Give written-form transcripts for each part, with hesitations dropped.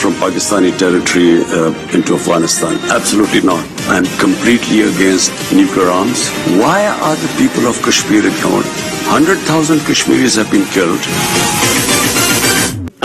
From Pakistani territory into Afghanistan. Absolutely not. I am completely against nuclear arms. Why are the people of Kashmir ignored? 100,000 Kashmiris have been killed.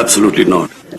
Absolutely not.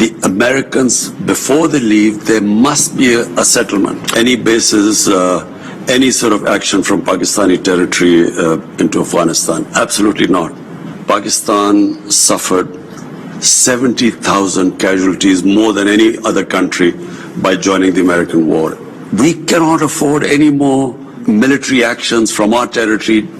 The Americans, before they leave, there must be a settlement. Any basis, any sort of action from Pakistani territory into Afghanistan? Absolutely not. Pakistan suffered 70,000 casualties, more than any other country, by joining the American war. We cannot afford any more military actions from our territory.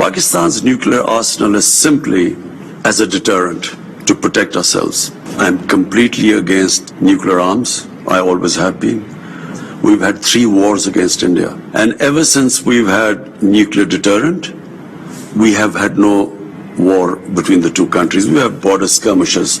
Pakistan's nuclear arsenal is simply as a deterrent to protect ourselves. I am completely against nuclear arms. I always have been. We've had 3 wars against India, and ever since we've had nuclear deterrent, we have had no war between the two countries. We have border skirmishes.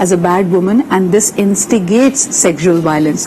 as a bad woman and this instigates sexual violence.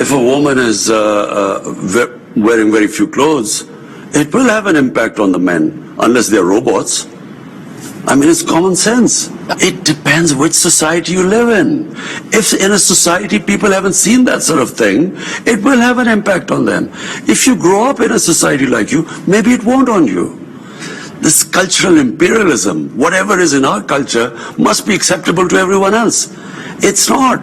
If a woman is wearing very few clothes, it will have an impact on the men, unless they're robots. I mean, it's common sense. It depends which society you live in. If in a society people haven't seen that sort of thing, it will have an impact on them. If you grow up in a society like you, maybe it won't on you. This cultural imperialism, whatever is in our culture, must be acceptable to everyone else. It's not.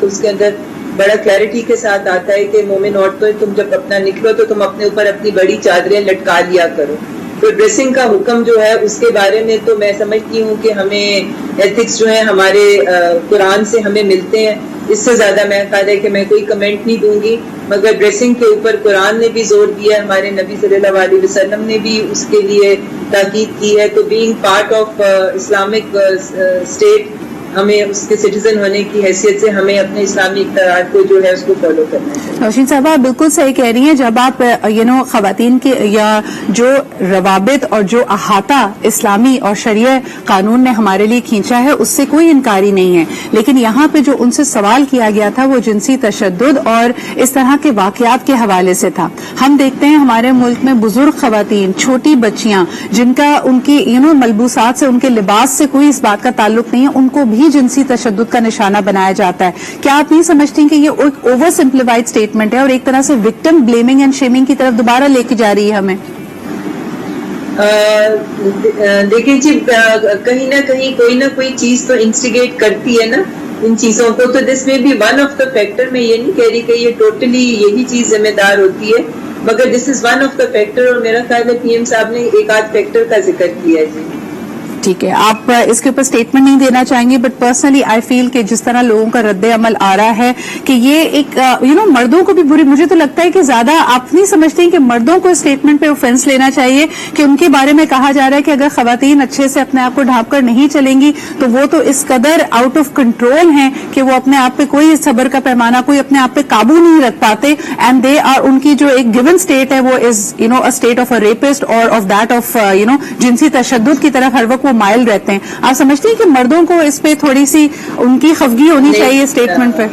تو اس کے اندر بڑا clarity کے ساتھ آتا ہے کہ مومن عورتوں تم جب اپنا نکلو تو تم اپنے اوپر اپنی بڑی چادریں لٹکا لیا کرو. تو ڈریسنگ کا حکم جو ہے اس کے بارے میں تو میں سمجھتی ہوں کہ ہمیں ایتھکس جو ہیں ہمارے قرآن سے ہمیں ملتے ہیں. اس سے زیادہ میں خیال ہے کہ میں کوئی کمنٹ نہیں دوں گی, مگر ڈریسنگ کے اوپر قرآن نے بھی زور دیا, ہمارے نبی صلی اللہ علیہ وسلم نے بھی اس کے لیے تاکید کی ہے. تو being part of Islamic state, ہمیں اس کے سٹیزن ہونے کی حیثیت سے ہمیں اپنے اسلامی اقتدار کو جو ہے اس کو فالو کرنا چاہیے. نوشین صاحبہ آپ بالکل صحیح کہہ رہی ہیں. جب آپ خواتین کے یا جو روابط اور جو احاطہ اسلامی اور شرعیہ قانون نے ہمارے لیے کھینچا ہے اس سے کوئی انکاری نہیں ہے, لیکن یہاں پہ جو ان سے سوال کیا گیا تھا وہ جنسی تشدد اور اس طرح کے واقعات کے حوالے سے تھا. ہم دیکھتے ہیں ہمارے ملک میں بزرگ خواتین, چھوٹی بچیاں جن کا ان کی ملبوسات سے, ان کے لباس سے کوئی اس بات کا تعلق نہیں ہے, ان کو بھی جنسی تشدد کا نشانہ بنایا جاتا ہے. کیا آپ نہیں سمجھتی کہ یہ ایک اوور سمپلیفائڈ اسٹیٹمنٹ ہے اور ایک طرح سے وکٹم بلیمنگ اینڈ شیمنگ کی طرف دوبارہ لے کے جا رہی ہے ہمیں؟ دیکھیں جی, کہیں نہ کوئی چیز تو انسٹیگیٹ کرتی ہے نا ان چیزوں کو. تو دس میں بھی ون آف دا فیکٹر, میں یہ نہیں کہہ رہی کہ یہ ٹوٹلی یہی چیز ذمہ دار ہوتی ہے, مگر this is one of the factor. اور میرا خیال ہے پی ایم صاحب نے ایک آدھ فیکٹر کا ذکر کیا ہے. جی ٹھیک ہے, آپ اس کے اوپر اسٹیٹمنٹ نہیں دینا چاہیں گے, بٹ پرسنلی آئی فیل کہ جس طرح لوگوں کا رد عمل آ رہا ہے کہ یہ ایک مردوں کو بھی بری, مجھے تو لگتا ہے کہ زیادہ آپ نہیں سمجھتے ہیں کہ مردوں کو اسٹیٹمنٹ پہ اوفینس لینا چاہیے کہ ان کے بارے میں کہا جا رہا ہے کہ اگر خواتین اچھے سے اپنے آپ کو ڈھانپ کر نہیں چلیں گی تو وہ تو اس قدر آؤٹ آف کنٹرول ہیں کہ وہ اپنے آپ پہ کوئی صبر کا پیمانہ, کوئی اپنے آپ پہ قابو نہیں رکھ پاتے, اینڈ دے آر, ان کی جو ایک گیون اسٹیٹ ہے وہ is a state of a rapist or of that of جنسی تشدد کی طرف ہر وقت وہ مائل رہتے ہیں. آپ سمجھتے ہیں کہ مردوں کو اس پہ تھوڑی سی ان کی خفگی ہونی چاہیے اسٹیٹمنٹ پہ؟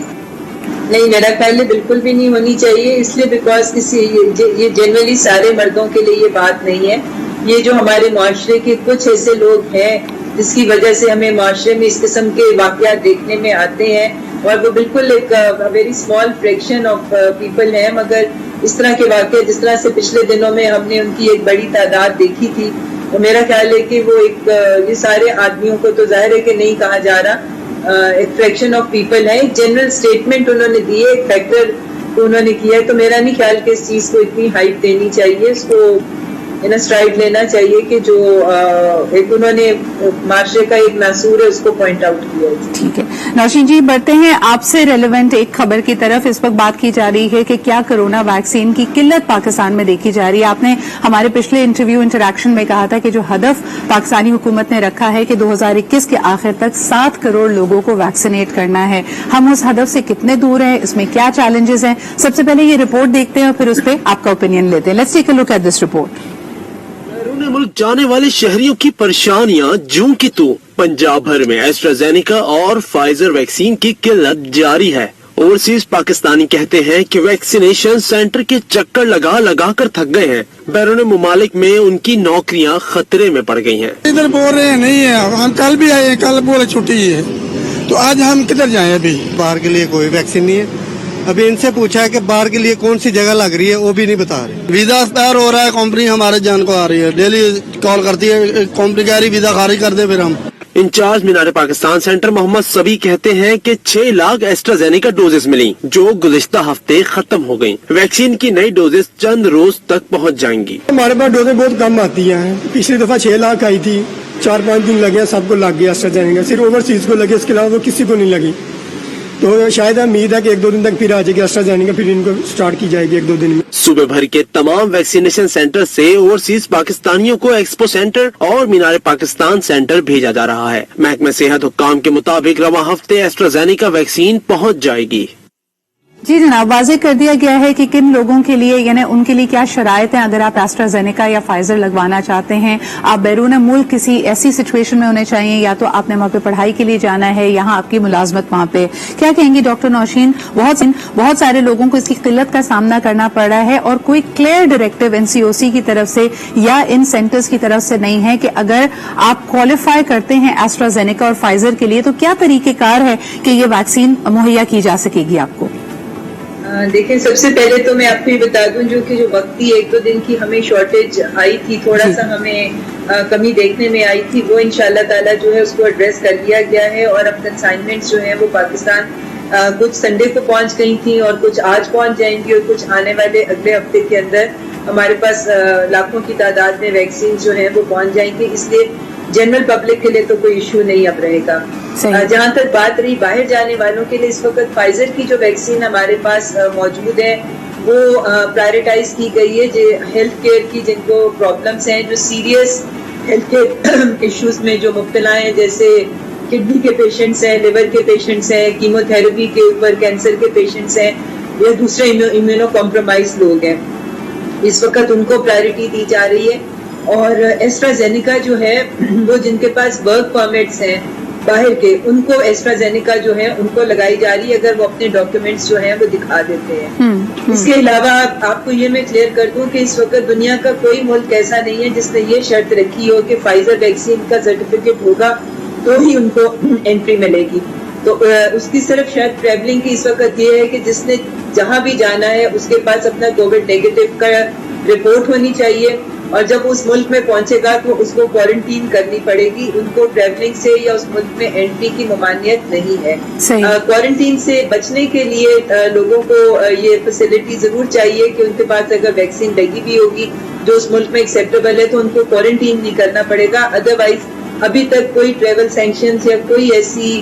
نہیں, میرا خیال ہے بالکل بھی نہیں ہونی چاہیے, اس لیے بیکاز یہ جنرلی سارے مردوں کے لیے یہ بات نہیں ہے. یہ جو ہمارے معاشرے کے کچھ ایسے لوگ ہیں جس کی وجہ سے ہمیں معاشرے میں اس قسم کے واقعات دیکھنے میں آتے ہیں, اور وہ بالکل ایک very small fraction of people ہیں, مگر اس طرح کے واقعات جس طرح سے پچھلے دنوں میں ہم نے ان کی ایک بڑی تعداد دیکھی تھی, تو میرا خیال ہے کہ وہ ایک یہ سارے آدمیوں کو تو ظاہر ہے کہ نہیں کہا جا رہا, ایک فریکشن آف پیپل ہے. ایک جنرل اسٹیٹمنٹ انہوں نے دی ہے, ایک فیکٹر کو انہوں نے کیا ہے, تو میرا نہیں خیال کہ اس چیز کو اتنی ہائپ دینی چاہیے, اس کو اسٹرائڈ لینا چاہیے کہ جو ایک انہوں نے معاشرے کا ایک ناسور ہے اس کو پوائنٹ آؤٹ کیا ہے. ٹھیک ہے نوشین جی, بڑھتے ہیں آپ سے ریلیونٹ ایک خبر کی طرف. اس وقت بات کی جا رہی ہے کہ کیا کرونا ویکسین کی قلت پاکستان میں دیکھی جا رہی ہے. آپ نے ہمارے پچھلے انٹریکشن میں کہا تھا کہ جو ہدف پاکستانی حکومت نے رکھا ہے کہ 2021 کے آخر تک 7 کروڑ لوگوں کو ویکسینیٹ کرنا ہے. ہم اس ہدف سے کتنے دور ہیں, اس میں کیا چیلنجز ہیں؟ سب سے پہلے یہ رپورٹ دیکھتے ہیں اور پھر اس پہ آپ کا اوپینین لیتے ہیں. Let's take a look at this report. بیرون ملک جانے والے شہریوں کی پریشانیاں جوں کی تو پنجاب بھر میں ایسٹرازینیکا اور فائزر ویکسین کی قلت جاری ہے. اوورسیز پاکستانی کہتے ہیں کہ ویکسینیشن سینٹر کے چکر لگا کر تھک گئے ہیں. بیرون ممالک میں ان کی نوکریاں خطرے میں پڑ گئی ہیں. ادھر بول رہے ہیں نہیں ہے, ہم کل بھی آئے, کل بولے چھٹی ہے, تو آج ہم کدھر جائیں؟ ابھی باہر کے لیے کوئی ویکسین نہیں ہے. ابھی ان سے پوچھا ہے کہ باہر کے لیے کون سی جگہ لگ رہی ہے, وہ بھی نہیں بتا رہے. ویزا ایکسپائر ہو رہا ہے, کمپنی ہمارے جان کو آ رہی ہے, ڈیلی کال کرتی ہے, کمپنی کہہ رہی ویزا خارج کر دے. پھر ہم انچارج مینار پاکستان سینٹر محمد سبی کہتے ہیں کہ 6 لاکھ ایسٹرازینیکا ڈوزز ملی جو گزشتہ ہفتے ختم ہو گئیں. ویکسین کی نئی ڈوزز چند روز تک پہنچ جائیں گی. ہمارے پاس ڈوزیں بہت کم آتی ہیں. پچھلی دفعہ 6 لاکھ آئی تھی, 4-5 دن لگے, سب کو لگ گیا ایسٹرازینیکا, صرف اوورسیز کو لگے, اس کے علاوہ کسی کو نہیں لگی. تو شاید امید ہے کہ 1-2 دن تک پھر آ جائے گی ایسٹرازینیکا, پھر ان کو سٹارٹ کی جائے گی 1-2 دن میں. صوبے بھر کے تمام ویکسینیشن سینٹر سے اوورسیز پاکستانیوں کو ایکسپو سینٹر اور مینار پاکستان سینٹر بھیجا جا رہا ہے. محکمہ صحت حکام کے مطابق رواں ہفتے ایسٹرازینیکا ویکسین پہنچ جائے گی. جی جناب, واضح کر دیا گیا ہے کہ کن لوگوں کے لیے ان کے لیے کیا شرائط ہیں اگر آپ ایسٹرازینیکا یا فائزر لگوانا چاہتے ہیں. آپ بیرون ملک کسی ایسی سچویشن میں ہونے چاہیے, یا تو آپ نے وہاں پہ پڑھائی کے لیے جانا ہے, یہاں آپ کی ملازمت وہاں پہ. کیا کہیں گی ڈاکٹر نوشین, بہت سارے لوگوں کو اس کی قلت کا سامنا کرنا پڑ رہا ہے اور کوئی کلیئر ڈائریکٹو NCOC کی طرف سے یا ان سینٹرز کی طرف سے نہیں ہے کہ اگر آپ کوالیفائی کرتے ہیں ایسٹرازینیکا اور فائزر کے لیے تو کیا طریقہ کار ہے کہ یہ ویکسین مہیا کی جا سکے گی آپ کو؟ دیکھیں, سب سے پہلے تو میں آپ کو یہ بتا دوں جو کہ جو وقتی 1-2 دن کی ہمیں شارٹیج آئی تھی, تھوڑا سا ہمیں کمی دیکھنے میں آئی تھی, وہ انشاءاللہ تعالیٰ جو ہے اس کو ایڈریس کر دیا گیا ہے, اور اب کنسائنمنٹس جو ہیں وہ پاکستان کچھ سنڈے کو پہنچ گئی تھیں اور کچھ آج پہنچ جائیں گی اور کچھ آنے والے اگلے ہفتے کے اندر ہمارے پاس لاکھوں کی تعداد میں ویکسین جو ہیں وہ پہنچ جائیں گی. اس لیے جنرل پبلک کے لیے تو کوئی ایشو نہیں اب رہے گا. جہاں تک بات رہی باہر جانے والوں کے لیے، اس وقت فائزر کی جو ویکسین ہمارے پاس موجود ہے وہ پرائرٹائز کی گئی ہے. جو ہیلتھ کیئر کی جن کو پرابلمس ہیں، جو سیریس ہیلتھ کیئر ایشوز میں جو مبتلا ہیں، جیسے کڈنی کے پیشنٹس ہیں، لیور کے پیشنٹس ہیں، کیمو تھراپی کے اوپر کینسر کے پیشنٹس ہیں یا دوسرے امیونو کمپرومائز لوگ ہیں، اس وقت ان کو پرائرٹی دی جا رہی ہے. اور ایسٹرازینیکا جو ہے وہ جن کے پاس ورک پرمٹس ہیں باہر کے، ان کو ایسٹرازینیکا جو ہے ان کو لگائی جا رہی ہے اگر وہ اپنے ڈاکیومنٹس جو ہیں وہ دکھا دیتے ہیں. اس کے علاوہ آپ کو یہ میں کلیئر کر دوں کہ اس وقت دنیا کا کوئی ملک ایسا نہیں ہے جس نے یہ شرط رکھی ہو کہ فائزر ویکسین کا سرٹیفکیٹ ہوگا تو ہی ان کو انٹری ملے گی. تو اس کی صرف شرط ٹریولنگ کی اس وقت یہ ہے کہ جس نے جہاں بھی جانا ہے اس کے پاس اپنا کووڈ نیگیٹو کا رپورٹ ہونی چاہیے، اور جب اس ملک میں پہنچے گا تو اس کو کوارنٹین کرنی پڑے گی. ان کو ٹریولنگ سے یا اس ملک میں انٹری کی ممانعت نہیں ہے. کوارنٹین سے بچنے کے لیے لوگوں کو یہ فیسلٹی ضرور چاہیے کہ ان کے پاس اگر ویکسین لگی بھی ہوگی جو اس ملک میں ایکسیپٹیبل ہے تو ان کو کوارنٹین نہیں کرنا پڑے گا. ادروائز ابھی تک کوئی ٹریول سینکشنز یا کوئی ایسی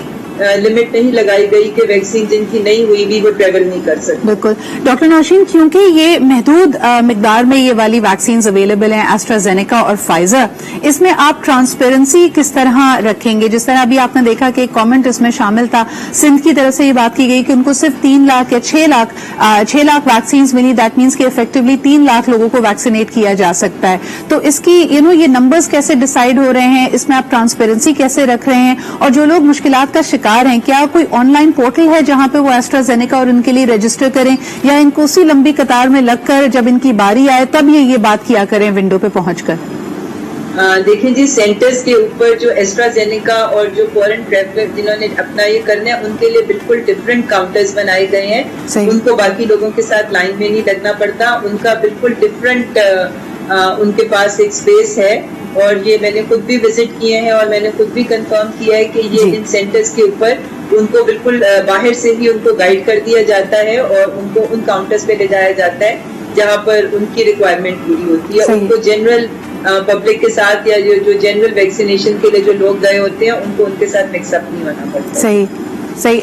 لمٹ نہیں لگائی گئی کہ ویکسین جن کی نہیں ہوئی بھی وہ ٹریول نہیں کر سکتے. بالکل ڈاکٹر نوشین، کیونکہ یہ محدود مقدار میں یہ والی ویکسینز اویلیبل ہیں ایسٹرازینیکا اور فائزر، اس میں آپ ٹرانسپیرنسی کس طرح رکھیں گے؟ جس طرح ابھی آپ نے دیکھا کہ ایک کامنٹ اس میں شامل تھا، سندھ کی طرف سے یہ بات کی گئی کہ ان کو صرف 3 لاکھ یا 6 لاکھ ویکسینز ملی. دیٹ مینس کہ افیکٹولی 3 لاکھ لوگوں کو ویکسینیٹ کیا جا سکتا ہے. تو اس کی یہ نمبرز کیسے ڈیسائیڈ ہو رہے ہیں؟ اس میں آپ ٹرانسپیرنسی کیسے رکھ رہے ہیں؟ اور جو لوگ مشکلات کا شکار ہیں، کیا کوئی آن لائن پورٹل ہے جہاں پہ وہ ایسٹرازینیکا اور ان کے لیے رجسٹر کریں، یا ان کو اسی لمبی قطار میں لگ کر جب ان کی باری آئے تب یہ بات کیا کریں ونڈو پہ پہنچ کر؟ دیکھیں جی، سینٹرز کے اوپر جو ایسٹرازینیکا اور جو فورن ٹریولر جنہوں نے اپنا یہ کرنا ہے ان کے لیے بالکل ڈفرینٹ کاؤنٹرز بنائے گئے ہیں. ان کو باقی لوگوں کے ساتھ لائن میں نہیں لگنا پڑتا. ان کا بالکل ڈفرینٹ ان کے پاس ایک اسپیس ہے، اور یہ میں نے خود بھی وزٹ کیے ہیں اور میں نے خود بھی کنفرم کیا ہے کہ یہ ان سینٹرز کے اوپر ان کو بالکل باہر سے ہی ان کو گائیڈ کر دیا جاتا ہے اور ان کو ان کاؤنٹرز پہ لے جایا جاتا ہے جہاں پر ان کی ریکوائرمنٹ پوری ہوتی ہے. ان کو جنرل پبلک کے ساتھ یا جو جنرل ویکسینیشن کے لیے جو لوگ گئے ہوتے ہیں ان کو ان کے ساتھ مکس اپ نہیں ہونا پڑتا. صحیح.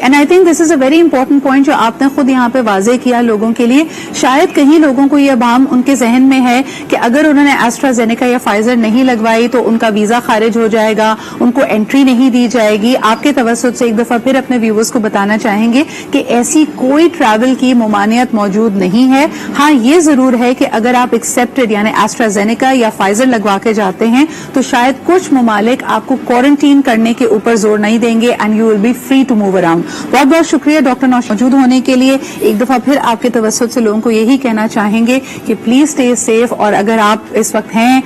And I think this is a very important point جو آپ نے خود یہاں پہ واضح کیا لوگوں کے لیے. شاید کہیں لوگوں کو یہ ابہام ان کے ذہن میں ہے کہ اگر انہوں نے ایسٹرازینیکا یا فائزر نہیں لگوائی تو ان کا ویزا خارج ہو جائے گا، ان کو انٹری نہیں دی جائے گی. آپ کے توسط سے ایک دفعہ پھر اپنے ویورز کو بتانا چاہیں گے کہ ایسی کوئی ٹریول کی ممانعت موجود نہیں ہے. ہاں یہ ضرور ہے کہ اگر آپ ایکسیپٹڈ یعنی ایسٹرازینیکا یا فائزر لگوا کے جاتے ہیں تو شاید کچھ ممالک آپ کو کوارنٹین کرنے کے اوپر زور نہیں دیں گے and you will be free to move around. بہت بہت شکریہ ڈاکٹر نوشین موجود ہونے کے لیے. ایک دفعہ پھر آپ کے توسط سے لوگوں کو یہی کہنا چاہیں گے کہ پلیز اسٹے سیف، اور اگر آپ اس وقت ہیں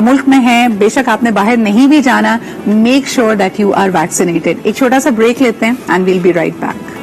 ملک میں ہیں، بے شک آپ نے باہر نہیں بھی جانا، make sure that you are vaccinated. ایک چھوٹا سا بریک لیتے ہیں and we'll be right back.